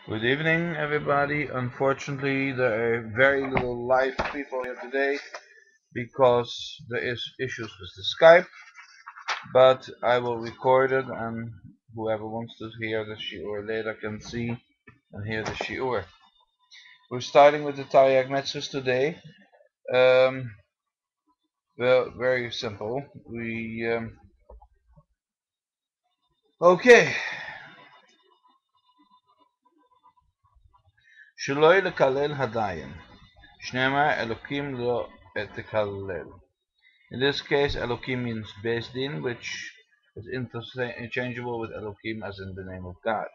Good evening, everybody. Unfortunately, there are very little live people here today because there is issues with the Skype, but I will record it and whoever wants to hear the shiur later can see and hear the shiur. We're starting with the tariak mitzvahs today. Well, very simple. Okay. Shloi lekalel hadayim. Shneimar Elokim lo etekalel. In this case, Elohim means Beis Din, which is interchangeable with Elohim as in the name of God.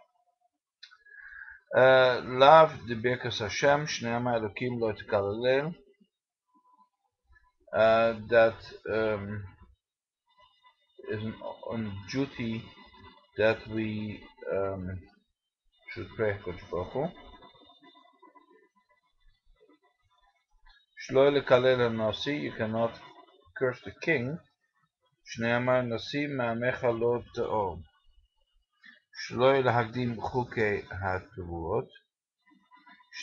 Lav de Birkas Hashem, Shneama Elohim lo tkalelel. That is on duty that we should pray Kodesh Baruch Hu. Shlo lekalel nasi, you cannot curse the king. Shneama nasi ma'amecha lo te'or. Shlo lahagdim chukei ha'teruot.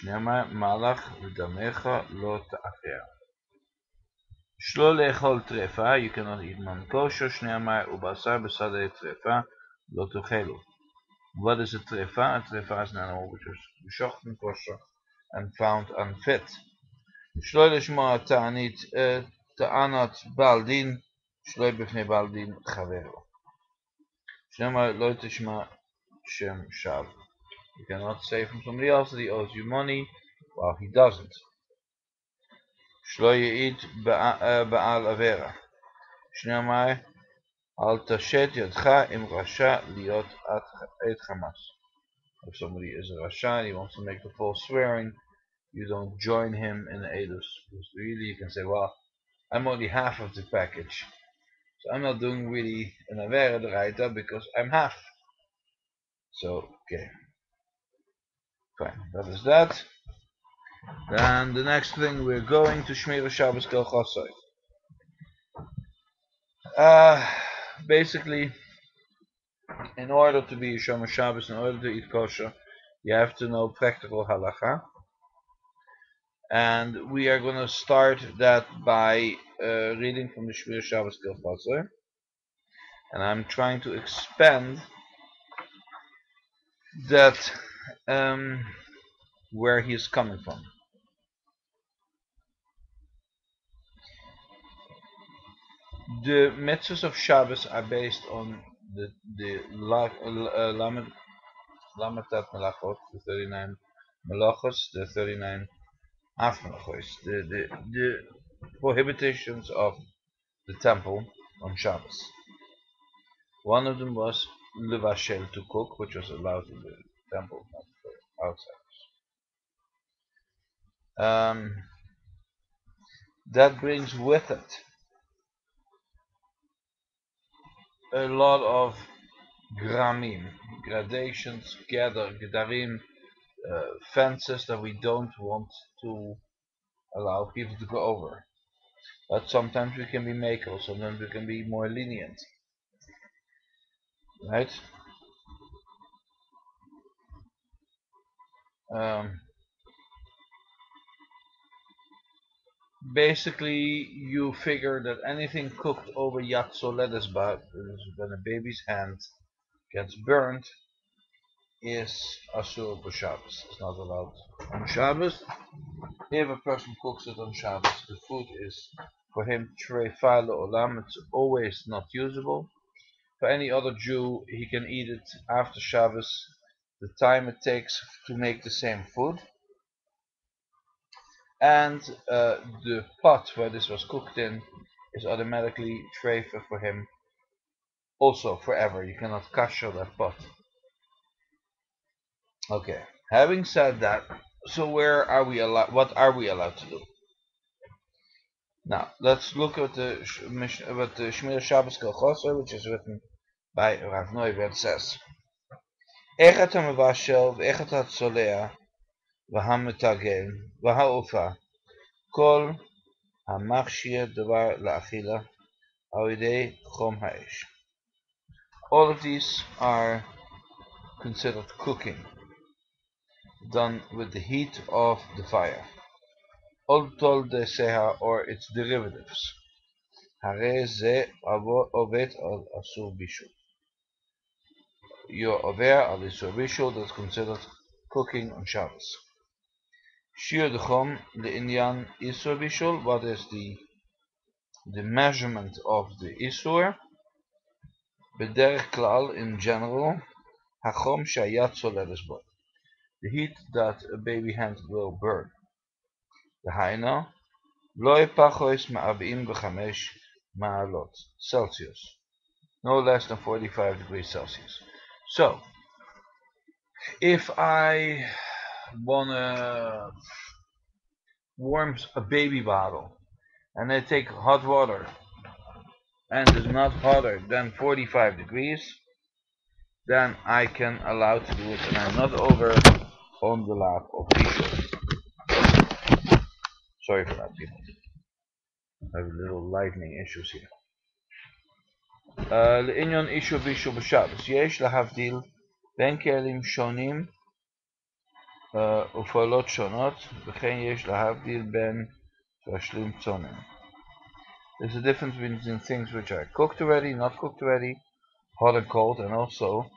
Shneimar malach v'damecha lo ta'acher. Shlo le'echol trefa, you cannot eat non-kosher. Shneimar ubasar b'sadei trefa lo tuchelu. What is a trefa? A trefa is an animal which was geshocht in kosher and found unfit. Shlo le'shmoa ta'anat baldin, shlo b'fnei baldin chavero. Shneimar lo tishma shem shav. You cannot say from somebody else that he owes you money while he doesn't. Shlo ye'id ba'al avera. Shneimar al tashet yadcha im rasha liot et chamas. If somebody is a rasha and he wants to make the false swearing, you don't join him in the edus. Because really you can say, well, I'm only half of the package. So I'm not doing really an avera d'oraita because I'm half. So, okay. Fine, that is that. Then the next thing, we're going to Shmir Shabbos kehilchaso. Basically, in order to be a Shomer Shabbos, in order to eat kosher, you have to know practical halacha. And we are going to start that by reading from the Shmir Shabbos kehilchaso. And I'm trying to expand that where he is coming from. The mitzvahs of Shabbos are based on the Lamatat Melachot, the 39 Melachos, the 39 Afmelachos, the prohibitions of the temple on Shabbos. One of them was levashel, to cook, which was allowed in the temple, not for outsiders. That brings with it a lot of gramim, gradations, gedarim, fences that we don't want to allow people to go over. But sometimes we can be makel, sometimes we can be more lenient. Right? Basically, you figure that anything cooked over yatso lettuce when a baby's hand gets burnt, is asur b'Shabbos. It's not allowed on Shabbos. If a person cooks it on Shabbos, the food is for him trefa le'olam. It's always not usable. For any other Jew, he can eat it after Shabbos, the time it takes to make the same food. And the pot where this was cooked in is automatically treifa for him also forever. You cannot kasher that pot. Okay, having said that, so where are we allowed? What are we allowed to do? Now let's look at the Shmir Shabbos kehilchaso, which is written by Rav Noy, where it says, "Echat hamavashel v'echat hatzolea v'hametagel v'ha'ofa kol hamachshir davar la'achila al yedei chom ha'esh." All of these are considered cooking. done with the heat of the fire. Oltol de seha, or its derivatives. Hare ze ovet al asur bishul. You're aware of the isur bishul that's considered cooking on Shabbos. Shiur dechom le'inyan isur bishul. What is the measurement of the isur? Bederech klal, in general, hachom shayat soledes bo. The heat that a baby hand will burn. Dehaina, loy pachos ma'arba'im ma'alot Celsius. No less than 45 degrees Celsius. So, if I wanna warm a baby bottle and I take hot water and it's not hotter than 45 degrees, then I can allow to do it and I'm not over on the lap of people. Sorry for that, people. I have little lightning issues here. לעניין אישור בישול בשבס, יש להבדיל בין כלים שונים ופעולות שונות, וכן יש להבדיל בין תבשילים צונן. There's a difference between things which are cooked already, not cooked already, hot and cold, and also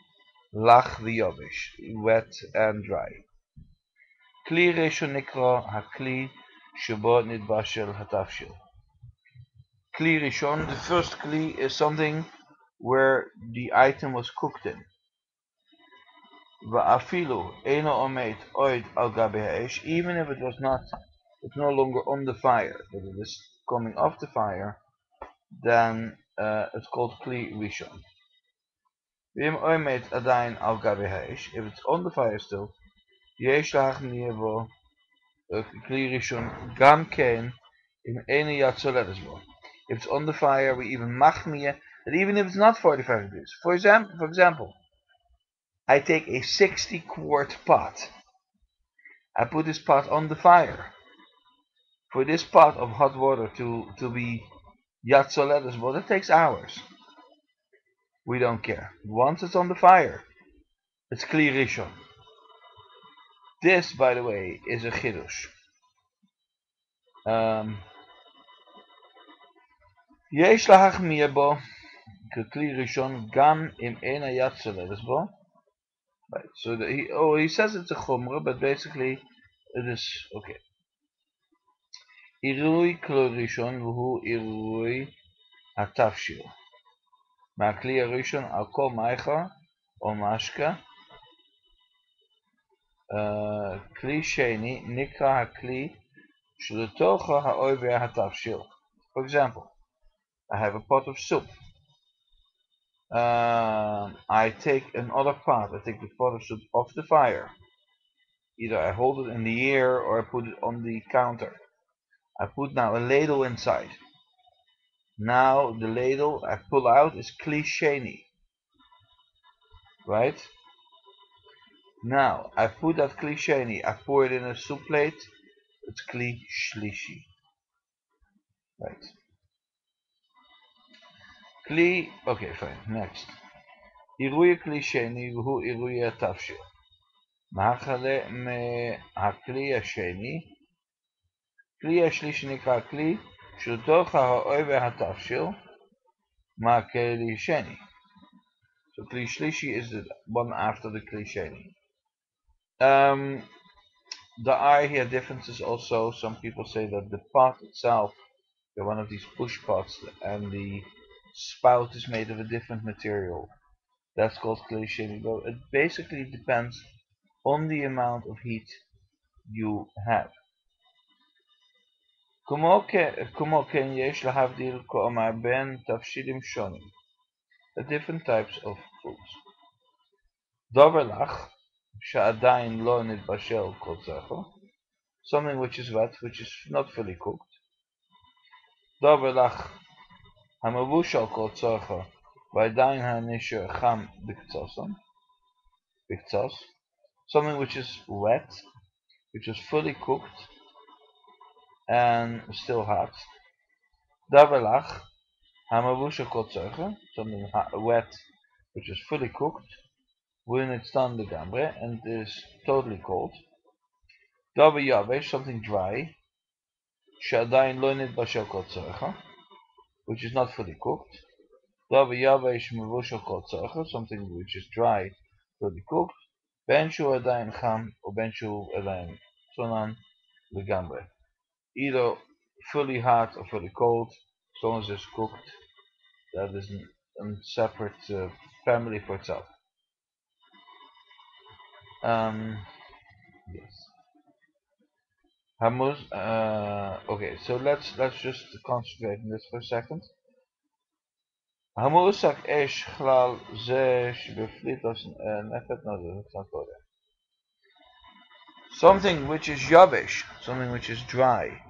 lach v'yovish, wet and dry. כלי ראשון נקרא הכלי שבו נתבשל התבשיל. כלי ראשון, the first kli is something where the item was cooked in. Va'afilu eino omed oid al gabe ha'esh, even if it was not, it's no longer on the fire, but it is coming off the fire, then it's called kli rishon. V'im omed adain al gabe ha'esh, if it's on the fire still, yesh lahachmir bo kli rishon gam ken im ene yatzoledes bo. If it's on the fire, we even machmir that even if it's not 45 degrees. For example, I take a 60-quart pot. I put this pot on the fire. For this pot of hot water to be yatzoledes, well, that takes hours. We don't care. Once it's on the fire, it's kli rishon. This, by the way, is a chidush. Yesh lahachmir bo kli rishon gam im ena yatzoledes bo. Right. So he says it's a chumrah, but basically it is okay. Irui kli rishon v'hu irui hatavshil. Ma'akli rishon al kol maicha o mashka. Kli sheni nikra hakli shletocha ha'oiver hatavshil. For example, I have a pot of soup. I take another pot. I take the pot of soup off the fire. Either I hold it in the air or I put it on the counter. I put now a ladle inside. Now the ladle I pull out is kli sheni. Right? Now I put that kli sheni, I pour it in a soup plate, it's kli shlishi. Right. Kli, okay, fine, next. Irui kli sheni v'hu irui hatavshil. Ma'achale me'akli hasheni. Kli hashlishi nikra kli shultoch ha'oiver hatavshil. Ma'akli sheni. So kli shlishi is the one after the kli sheni. There are here differences also. Some people say that the pot itself, one of these push pots, and the spout is made of a different material. That's called kli sheni. But it basically depends on the amount of heat you have. כמו כן יש להבדיל כאומר בין תבשילים שונים. The different types of foods. דבר לך שעדיין לא נתבשל כל צרכו. Something which is wet, which is not fully cooked. דבר לך המבושל כל צרכו ועדיין הנשאר חם בקצוס. Something which is wet, which is fully cooked and still hot. דבר לך המבושל כל צרכו, something wet, which is fully cooked when it's done לגמרי and is totally cold. Davar yavesh, something dry. She'adayin lo nitbashel kol tzorcha, which is not fully cooked. Davar yavesh mevushel kol tzorcha, something which is dry, fully cooked. Ben shu adayin cham, or ben shu adayin tzunan legamre. Either fully hot or fully cold, as long as it's cooked, that is a separate family for itself. Yes. Hamuz. Okay, so let's just concentrate on this for a second. Hamusak esh chlal ze shebeflitos nefet. No, that's not go there. Something which is yavish, something which is dry.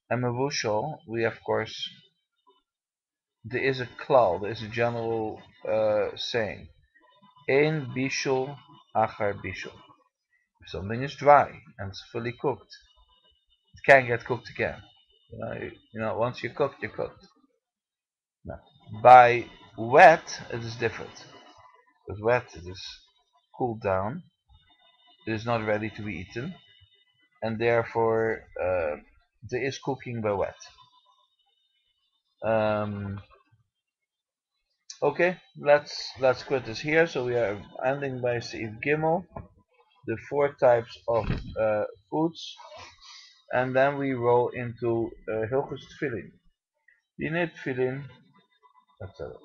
And mevushal, we of course, there is a klal, there is a general saying. Ein bishul achar bishul. If something is dry and it's fully cooked, it can't get cooked again. Once you're cooked, you're cooked. No. By wet, it is different. With wet, it is cooled down. It is not ready to be eaten, and therefore there is cooking by wet. Okay, let's quit this here. So we are ending by Seif Gimel, the 4 types of foods, and then we roll into Hilchos Tefillin. Dinei Tefillin, etc.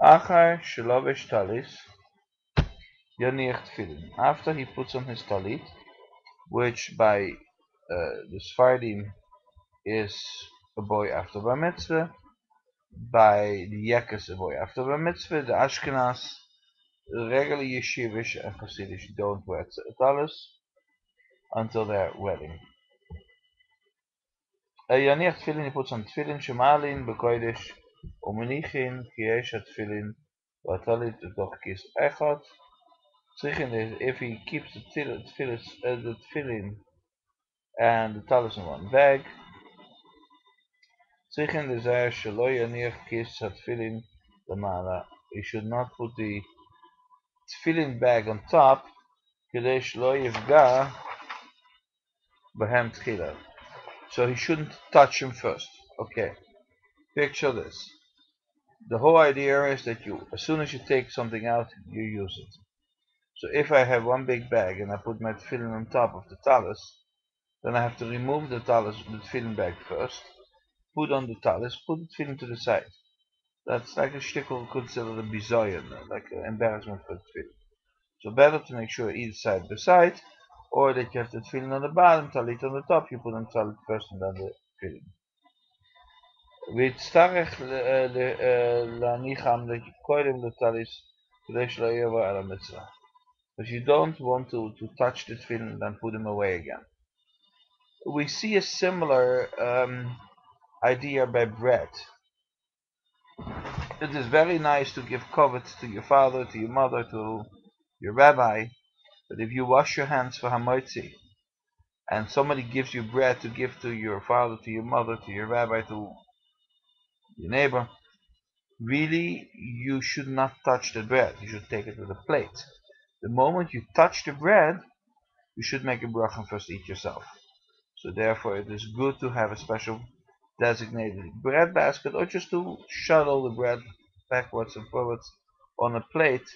Achar shelavesh talis yaniach tefillin. After he puts on his talit, which by the Sfardim is a boy after bar mitzvah, by the Yekes a boy after bar mitzvah, the Ashkenaz, regular Yeshivish and Hasidish don't wear talis until their wedding. Yaniach tefillin, he puts on tefillin, shemalin, bekoidish, umenichin, kiesh tefillin, vatalit, doch kis echot. If he keeps the tefillin and the talis in one bag, he should not put the tefillin bag on top, so he shouldn't touch him first. Okay, picture this. The whole idea is that as soon as you take something out, you use it. So if I have one big bag and I put my tefillin on top of the talis, then I have to remove the tefillin bag first, put on the talis, put the tefillin to the side. That's like a shtickle considered a bizoyan, like an embarrassment for the tefillin. So better to make sure either side by side, or that you have the tefillin on the bottom, talit on the top, you put on talit first and then the tefillin. ויצטרך להניחם קודם לטליס כדי שלא יעבור על המצווה. But you don't want to touch the tefillin and then put them away again. We see a similar idea by bread. It is very nice to give kavod to your father, to your mother, to your rabbi, but if you wash your hands for hamotzi, and somebody gives you bread to give to your father, to your mother, to your rabbi, to your neighbor, really you should not touch the bread. You should take it with a plate. The moment you touch the bread, you should make a berurah and first eat yourself. So therefore it is good to have a special designated bread basket, or just to shuttle the bread backwards and forwards on a plate,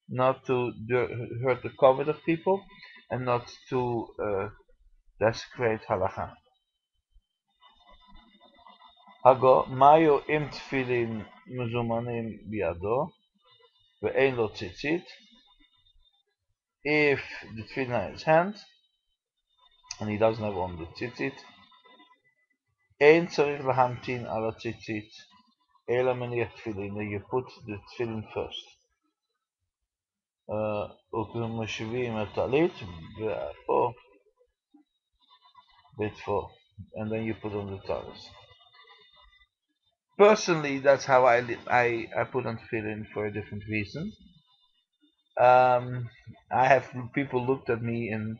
not to hurt the kavod of people and not to desecrate halacha. Hago mayo im tefillin mezumanim biado ve'ein lo tzitzit. If the tefillin in his hand and he doesn't have on the tzitzit, ein tzarich lahamtin ala tzitzit ela maniach tefillin. You put the tefillin first. U'k'mashivim talit ve'afo betfo, and then you put on the talis. Personally, that's how I put on tefillin for a different reason. I have people looked at me in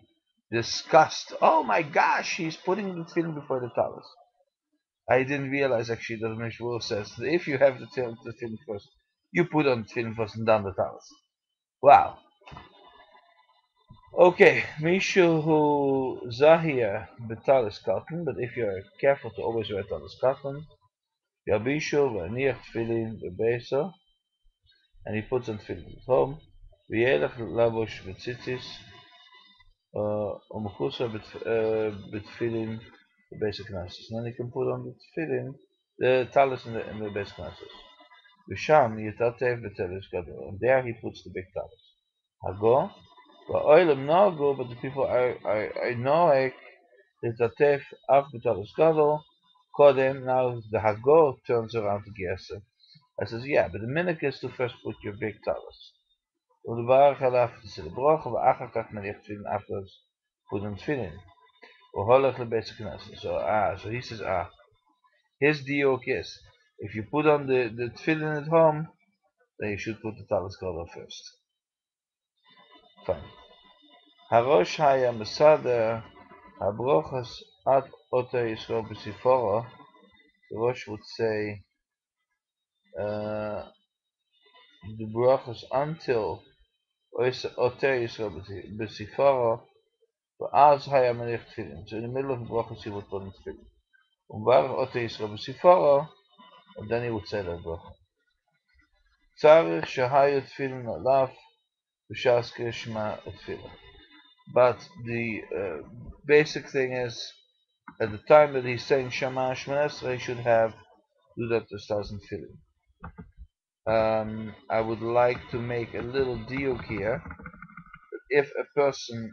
disgust. Oh my gosh, he's putting the tefillin before the talis. I didn't realize actually that the mishnah says that if you have the tefillin first, you put on the tefillin first and then the talis. Wow. Okay, Mishu who Zahia betalis cotton, but if you're careful to always wear talis cotton, Yabishu v'aniach tefillin bebeso, and he puts on tefillin at home. V'yelech labosh v'tzitzis, u'mechusa b'tefillin basic knesses. And then he can put on the tefillin, the talis in the basic knesses. V'sham yitatev b'telis gadol, and there he puts the big talis. Hago, v'oilem no go, but the people I know Litatef af b'talis gadol. Kodem, now the Hago turns around to Gesser. I says, yeah, but the minhag is to first put your big talis. U'levarach alav t'sil brocha, v'achar kach maniach tefillin afterwards put on tefillin. U'holech lebeis knesset. So he says, his diok is, if you put on the tefillin at home, then you should put the talis gadol first. Fine. Harosh haya mesader habrochas ad oto Yisrael b'siforo. The Rosh would say the berurahs until Oter Yisrael b'sifaro, v'az haya manich tefillin. So in the middle of the berurahs he would put in tefillin. U'barach Oter Yisrael b'sifaro, and then he would say that bracha. Tzarich shahayu tefillin alav b'shas krishma tefillah. But the basic thing is, at the time that he's saying Shema Shema Esrei, he should do that to start in tefillin. I would like to make a little diuk here. If a person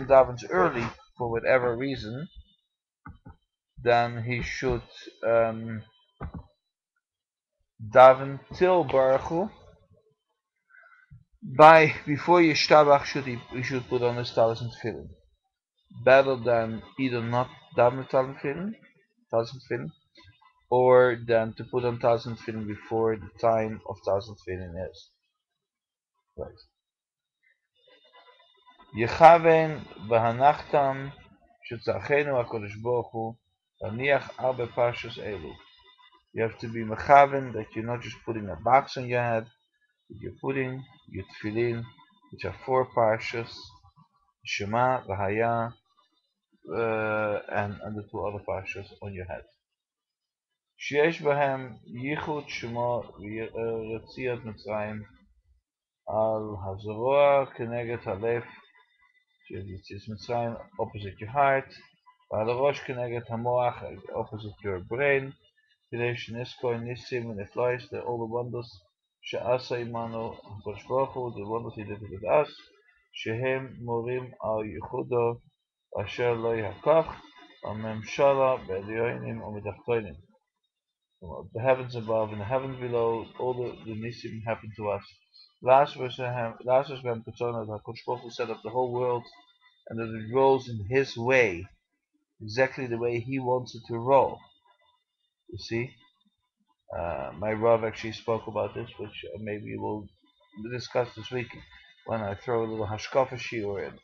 davens early for whatever reason, then he should daven till Baruch by before Yishtabach he should put on his talis and tefillin. Better than either not daven talis and tefillin, or than to put on talis and tefillin before the time of talis and tefillin is. Right. Yechaven v'hanachtam shetzachenu HaKadosh Baruch Hu v'niach arbe parshas elu. You have to be mechaven that you're not just putting a box on your head, but you're putting your tefillin, which are 4 parshas, Shema, V'haya, and the 2 other parshas on your head. Sheyesh b'hem yichud shemo v'yetziat Mitzrayim al hazoroa keneged halef. It's Mitzrayim opposite your heart, while the Rosh Keneged Hamoach opposite your brain. Creation Nisko Nisim and Eflois, all the wonders Sha'asa Imanu Hakadosh Baruch Hu, the wonders he did with us. Shehem Morim al Yehudo Asher Lo Yakach Amemshala Be'elyonim Umidachtoinim. The heavens above and the heavens below, all the Nisim happen to us. Last verse when Hakadosh Baruch Hu set up the whole world, and that it rolls in his way, exactly the way he wants it to roll. You see, my Rav actually spoke about this, which maybe we'll discuss this week when I throw a little hashkafa shiur in.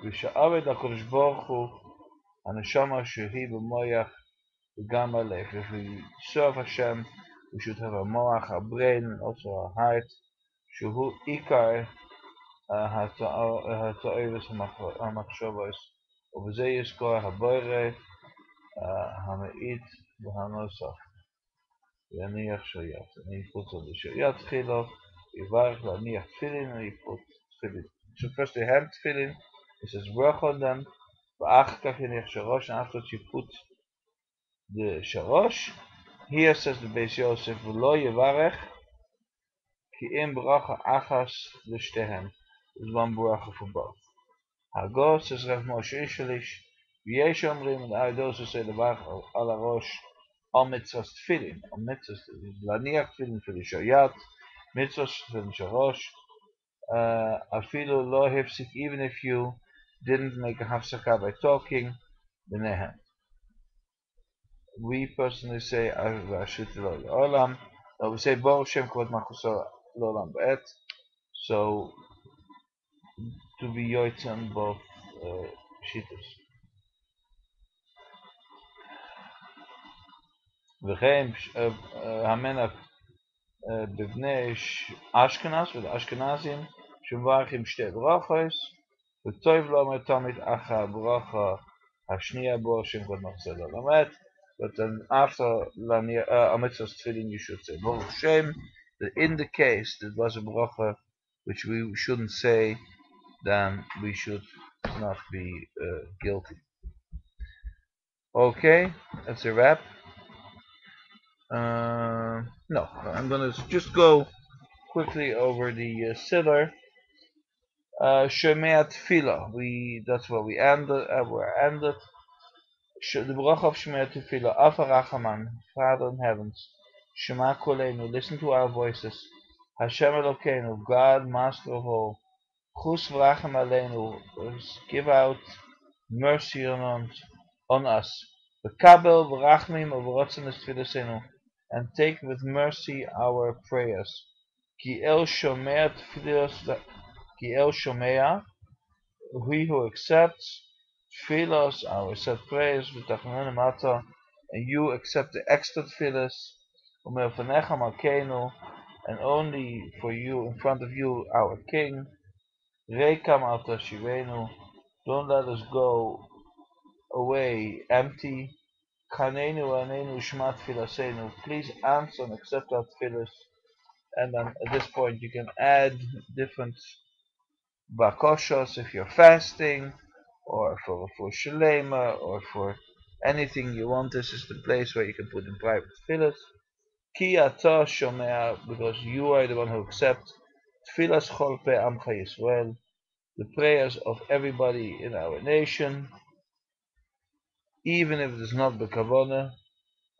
V'sha'ared HaKadosh Baruch Hu haneshama shehi b'moyach v'gam halef. If we serve Hashem, we should have a moach, a brain, and also a heart. Shehu ikar התועבת המחשבות, ובזה יזכור הבורא המאית והנוסח, ויניח שריית. אני put on the שריית תחילה, יברך להניח תפילין, and he put תפילין. So first they have tefillin, he says work on them, ואחר כך יניח שרוש, and after you put the שרוש, here says the Beis Yosef, ולא יברך, כי אם ברכה אחס לשתיהם. There's one berurah for both. Hago says Rav Moshe Ishalish, v'yesh omrim, and I also say the barach al harosh al mitzvos tefillin, al mitzvos laniach tefillin for the shoyat, mitzvos for the shorosh, afilu lo hefsik, even if you didn't make a hafsaka by talking, b'nehem. We personally say Ashit lo olam, we say Baruch Shem Kvod Malchuso lo olam ba'et, so to be yoitz on both shittas. V'chein hamenach b'vnei Ashkenaz, with Ashkenazim, shemvarchim shtei brachos, v'tov lomer tamid acha bracha hashniya bo Hashem kod machzeh lamet. But then after mitzvah's tefillin, you should say Baruch Hashem. That in the case that was a bracha which we shouldn't say, then we should not be guilty. Okay, that's a wrap. No, I'm gonna just go quickly over the siur. Shemei tefila. That's where we ended. The berurah of Shemei tefila. Ava Rachaman, Father in heavens. Shema Koleinu. Listen to our voices. Hashem Elokeinu, God, Master of all. Chus v'rachem aleinu. Give out mercy on us. V'kabel v'rachmim v'rotzen es tefilosenu. And take with mercy our prayers. Ki el shomea tefillos. Ki el shomea, he who accepts tefillos, our set prayers, v'tachnonim mata, and you accept the extra tefillos, u'me'ofanecha malkeinu, and only for you, in front of you, our King, reikam al tashivenu, don't let us go away empty, chanenu anenu shma tfilasenu, please answer and accept our tefillos. And then at this point you can add different bakoshos if you're fasting, or for shalema, or for anything you want. This is the place where you can put in private tefillas. Ki ata shomea, because you are the one who accepts tefillas chol pe amcha Yisrael, the prayers of everybody in our nation, even if it is not b'kavona.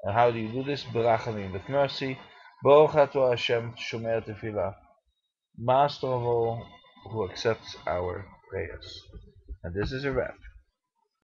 And how do you do this? Berachamim, with mercy. Baruch atah Hashem shomea tefillah, Master of all, who accepts our prayers. And this is a wrap.